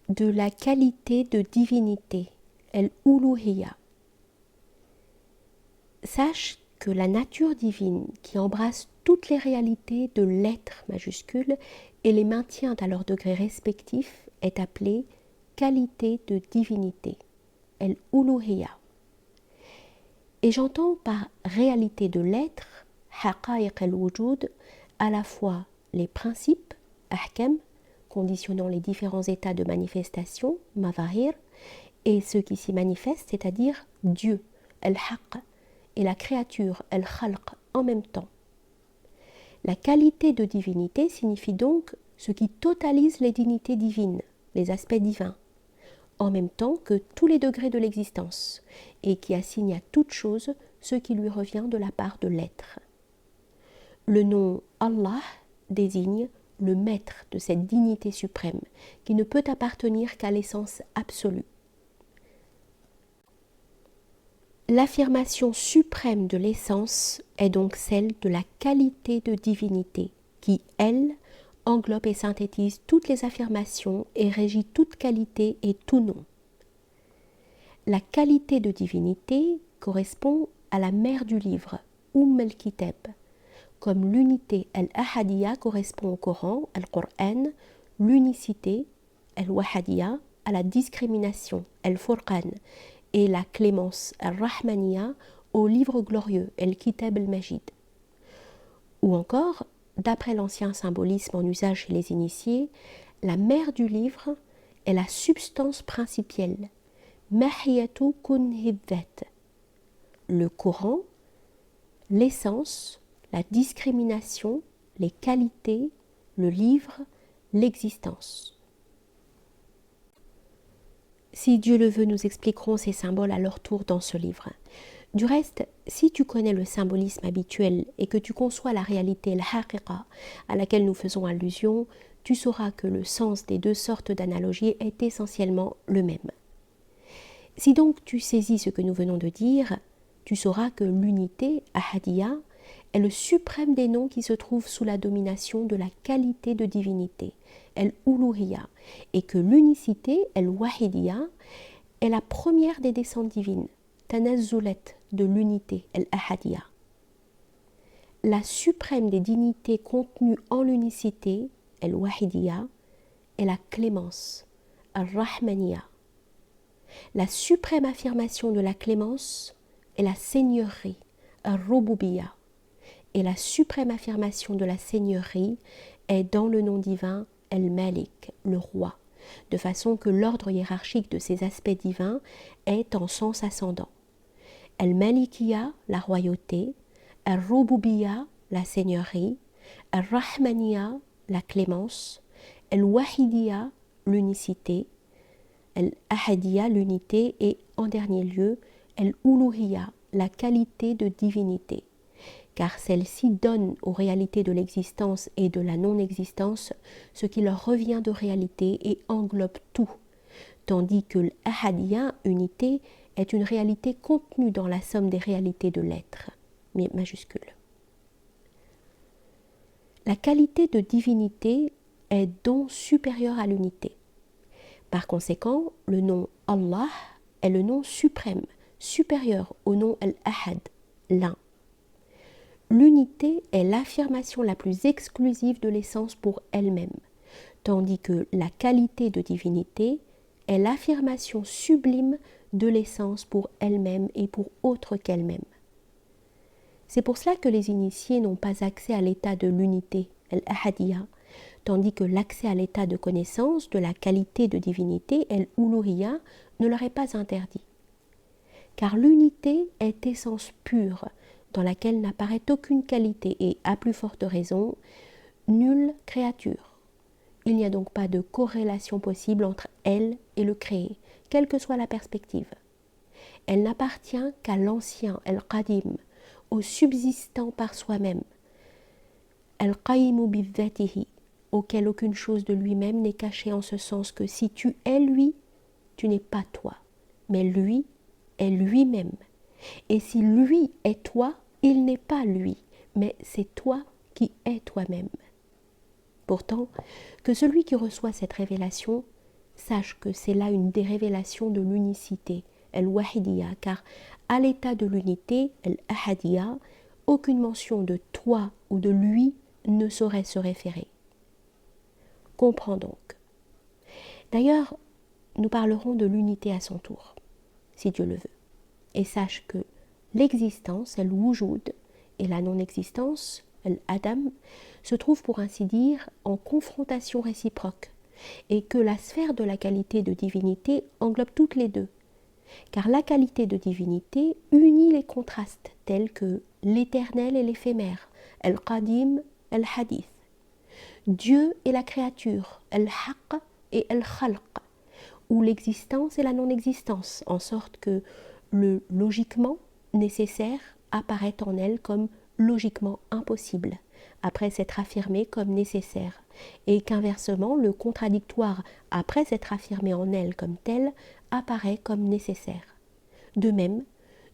de la qualité de divinité, al-uluhiyya. Sache que la nature divine qui embrasse toutes les réalités de l'être majuscule et les maintient à leur degré respectif est appelée qualité de divinité, al-uluhiyya. Et j'entends par réalité de l'être, haqa'iq al-wujud, à la fois les principes, ahkam, conditionnant les différents états de manifestation, mazahir, et ce qui s'y manifeste, c'est-à-dire Dieu, al-haqq, et la créature, al-khalq, en même temps. La qualité de divinité signifie donc ce qui totalise les dignités divines, les aspects divins, en même temps que tous les degrés de l'existence, et qui assigne à toute chose ce qui lui revient de la part de l'être. Le nom Allah désigne le maître de cette dignité suprême, qui ne peut appartenir qu'à l'essence absolue. L'affirmation suprême de l'essence est donc celle de la qualité de divinité, qui, elle, englobe et synthétise toutes les affirmations et régit toute qualité et tout nom. La qualité de divinité correspond à la mère du livre, al-Kitab, comme l'unité al-Ahadiyya correspond au Coran, al-Qur'an, l'unicité, al-Wahadiyya, à la discrimination, al-Furqan, et la clémence al-Rahmaniyya au livre glorieux, al-Kitab al-Majid. Ou encore, d'après l'ancien symbolisme en usage chez les initiés, la mère du livre est la substance principielle, mahiyatu kunhiddat, le Coran, l'essence, la discrimination, les qualités, le livre, l'existence. Si Dieu le veut, nous expliquerons ces symboles à leur tour dans ce livre. Du reste, si tu connais le symbolisme habituel et que tu conçois la réalité, al-haqiqa, à laquelle nous faisons allusion, tu sauras que le sens des deux sortes d'analogies est essentiellement le même. Si donc tu saisis ce que nous venons de dire, tu sauras que l'unité, ahadiyya, est le suprême des noms qui se trouve sous la domination de la qualité de divinité, al-uluhiyya, et que l'unicité, al-wahidiyya, est la première des descentes divines, tanazzulat, de l'unité, al-ahadiyya. La suprême des dignités contenues en l'unicité, al-wahidiyya, est la clémence, al-rahmaniyya. La suprême affirmation de la clémence est la seigneurie, al-rububiyya. Et la suprême affirmation de la seigneurie est dans le nom divin El-Malik, le roi, de façon que l'ordre hiérarchique de ces aspects divins est en sens ascendant. El-Malikiya, la royauté, El-Rububiyya, la seigneurie, El-Rahmaniya, la clémence, El-Wahidiyya, l'unicité, El-Ahadiyya, l'unité, et en dernier lieu, El-Uluhiyya, la qualité de divinité, car celle-ci donne aux réalités de l'existence et de la non-existence ce qui leur revient de réalité et englobe tout, tandis que l'ahadiyya, unité, est une réalité contenue dans la somme des réalités de l'être, majuscule. La qualité de divinité est don supérieur à l'unité. Par conséquent, le nom Allah est le nom suprême, supérieur au nom Al-Ahad, l'un. L'unité est l'affirmation la plus exclusive de l'essence pour elle-même, tandis que la qualité de divinité est l'affirmation sublime de l'essence pour elle-même et pour autre qu'elle-même. C'est pour cela que les initiés n'ont pas accès à l'état de l'unité, al-ahadiyya, tandis que l'accès à l'état de connaissance de la qualité de divinité, al-uluhiyya, ne leur est pas interdit. Car l'unité est essence pure, dans laquelle n'apparaît aucune qualité et, à plus forte raison, nulle créature. Il n'y a donc pas de corrélation possible entre elle et le créé, quelle que soit la perspective. Elle n'appartient qu'à l'ancien, al-qadim, au subsistant par soi-même, al-qaïmu bidhatihi, auquel aucune chose de lui-même n'est cachée, en ce sens que si tu es lui, tu n'es pas toi, mais lui est lui-même. Et si lui est toi, il n'est pas lui, mais c'est toi qui es toi-même. Pourtant, que celui qui reçoit cette révélation sache que c'est là une des révélations de l'unicité, al-wahidiyya, car à l'état de l'unité, al-ahadiyya, aucune mention de toi ou de lui ne saurait se référer. Comprends donc. D'ailleurs, nous parlerons de l'unité à son tour, si Dieu le veut. Et sache que l'existence, al-wujud, et la non-existence, al-adam, se trouvent pour ainsi dire en confrontation réciproque, et que la sphère de la qualité de divinité englobe toutes les deux, car la qualité de divinité unit les contrastes tels que l'éternel et l'éphémère, al-qadim, al-hadith, Dieu et la créature, al-haqq et al-khalq, ou l'existence et la non-existence, en sorte que le logiquement nécessaire apparaît en elle comme logiquement impossible, après s'être affirmé comme nécessaire, et qu'inversement, le contradictoire, après s'être affirmé en elle comme tel, apparaît comme nécessaire. De même,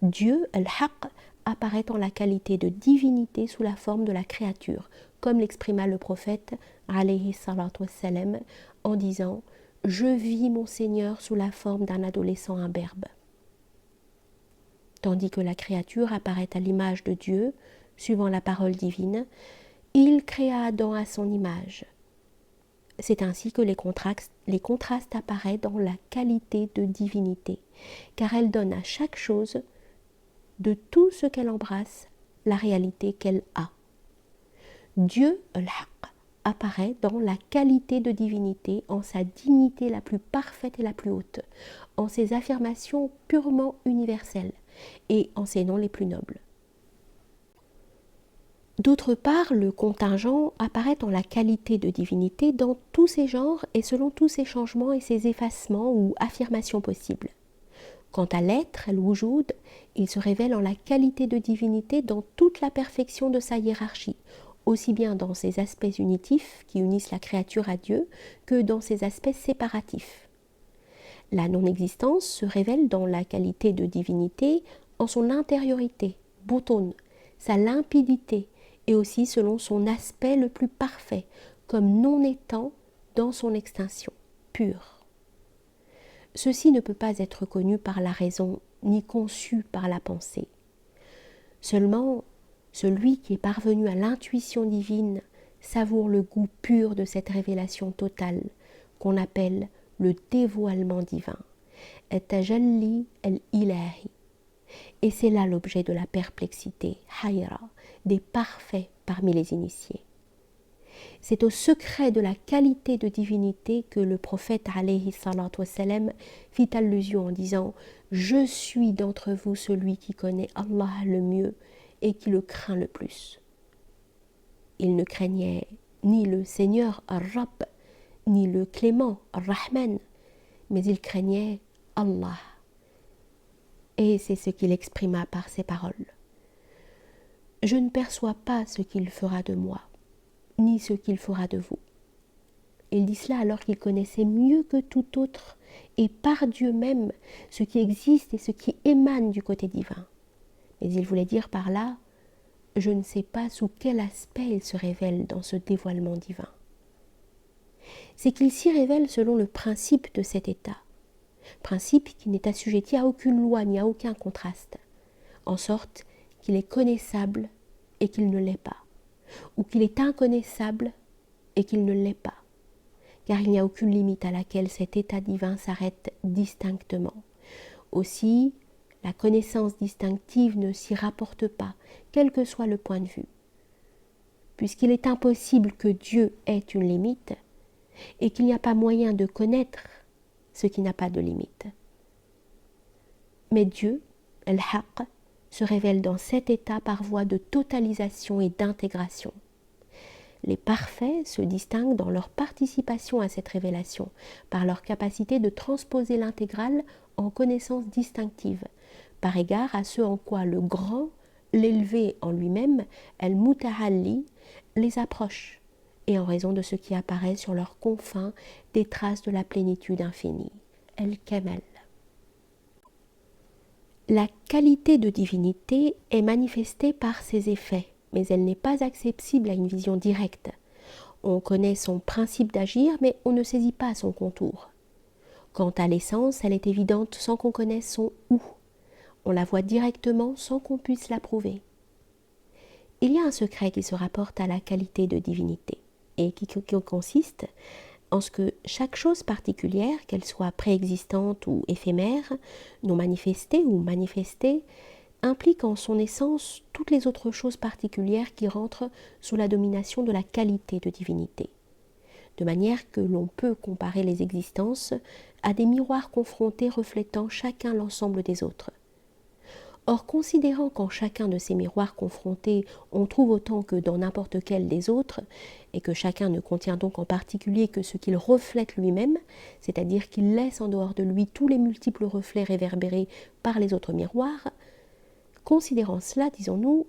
Dieu, al-haqq, apparaît en la qualité de divinité sous la forme de la créature, comme l'exprima le prophète, alayhi salatu wassalam, en disant « Je vis mon Seigneur sous la forme d'un adolescent imberbe ». Tandis que la créature apparaît à l'image de Dieu, suivant la parole divine, il créa Adam à son image. C'est ainsi que les contrastes apparaissent dans la qualité de divinité, car elle donne à chaque chose, de tout ce qu'elle embrasse, la réalité qu'elle a. Dieu, al-haqq, apparaît dans la qualité de divinité, en sa dignité la plus parfaite et la plus haute, en ses affirmations purement universelles et en ses noms les plus nobles. D'autre part, le contingent apparaît en la qualité de divinité dans tous ses genres et selon tous ses changements et ses effacements ou affirmations possibles. Quant à l'être, al-wujud, il se révèle en la qualité de divinité dans toute la perfection de sa hiérarchie, aussi bien dans ses aspects unitifs qui unissent la créature à Dieu que dans ses aspects séparatifs. La non-existence se révèle dans la qualité de divinité en son intériorité, bouton, sa limpidité, et aussi selon son aspect le plus parfait, comme non étant dans son extinction, pure. Ceci ne peut pas être connu par la raison, ni conçu par la pensée. Seulement, celui qui est parvenu à l'intuition divine savoure le goût pur de cette révélation totale, qu'on appelle le dévoilement divin, at-tajalli al-ilahi. Et c'est là l'objet de la perplexité, hayra, des parfaits parmi les initiés. C'est au secret de la qualité de divinité que le prophète alayhi salatu wassalam fit allusion en disant « Je suis d'entre vous celui qui connaît Allah le mieux et qui le craint le plus ». Il ne craignait ni le Seigneur Ar-Rabb, ni le Clément Ar-Rahman, mais il craignait Allah. Et c'est ce qu'il exprima par ces paroles. Je ne perçois pas ce qu'il fera de moi, ni ce qu'il fera de vous. Il dit cela alors qu'il connaissait mieux que tout autre, et par Dieu même, ce qui existe et ce qui émane du côté divin. Mais il voulait dire par là, je ne sais pas sous quel aspect il se révèle dans ce dévoilement divin. C'est qu'il s'y révèle selon le principe de cet état, principe qui n'est assujetti à aucune loi ni à aucun contraste, en sorte qu'il est connaissable et qu'il ne l'est pas, ou qu'il est inconnaissable et qu'il ne l'est pas, car il n'y a aucune limite à laquelle cet état divin s'arrête distinctement. Aussi, la connaissance distinctive ne s'y rapporte pas, quel que soit le point de vue, puisqu'il est impossible que Dieu ait une limite et qu'il n'y a pas moyen de connaître ce qui n'a pas de limite. Mais Dieu, al-haqq, se révèle dans cet état par voie de totalisation et d'intégration. Les parfaits se distinguent dans leur participation à cette révélation, par leur capacité de transposer l'intégrale en connaissance distinctive, par égard à ce en quoi le grand, l'élevé en lui-même, al-mutahalli, les approche, et en raison de ce qui apparaît sur leurs confins des traces de la plénitude infinie, al-kamal. La qualité de divinité est manifestée par ses effets, mais elle n'est pas accessible à une vision directe. On connaît son principe d'agir, mais on ne saisit pas son contour. Quant à l'essence, elle est évidente sans qu'on connaisse son où. On la voit directement sans qu'on puisse la prouver. Il y a un secret qui se rapporte à la qualité de divinité et qui consiste en ce que chaque chose particulière, qu'elle soit préexistante ou éphémère, non manifestée ou manifestée, implique en son essence toutes les autres choses particulières qui rentrent sous la domination de la qualité de divinité. De manière que l'on peut comparer les existences à des miroirs confrontés reflétant chacun l'ensemble des autres. Or, considérant qu'en chacun de ces miroirs confrontés, on trouve autant que dans n'importe quel des autres, et que chacun ne contient donc en particulier que ce qu'il reflète lui-même, c'est-à-dire qu'il laisse en dehors de lui tous les multiples reflets réverbérés par les autres miroirs, considérant cela, disons-nous,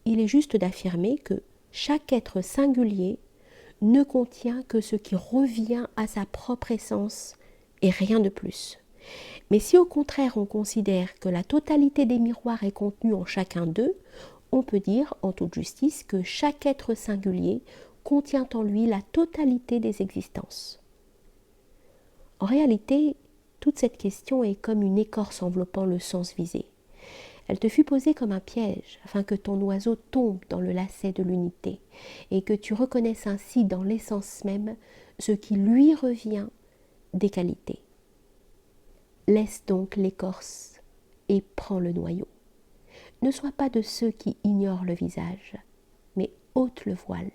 il est juste d'affirmer que chaque être singulier ne contient que ce qui revient à sa propre essence et rien de plus. Mais si au contraire on considère que la totalité des miroirs est contenue en chacun d'eux, on peut dire en toute justice que chaque être singulier contient en lui la totalité des existences. En réalité, toute cette question est comme une écorce enveloppant le sens visé. Elle te fut posée comme un piège, afin que ton oiseau tombe dans le lacet de l'unité, et que tu reconnaisses ainsi dans l'essence même ce qui lui revient des qualités. Laisse donc l'écorce et prends le noyau. Ne sois pas de ceux qui ignorent le visage, mais ôte le voile.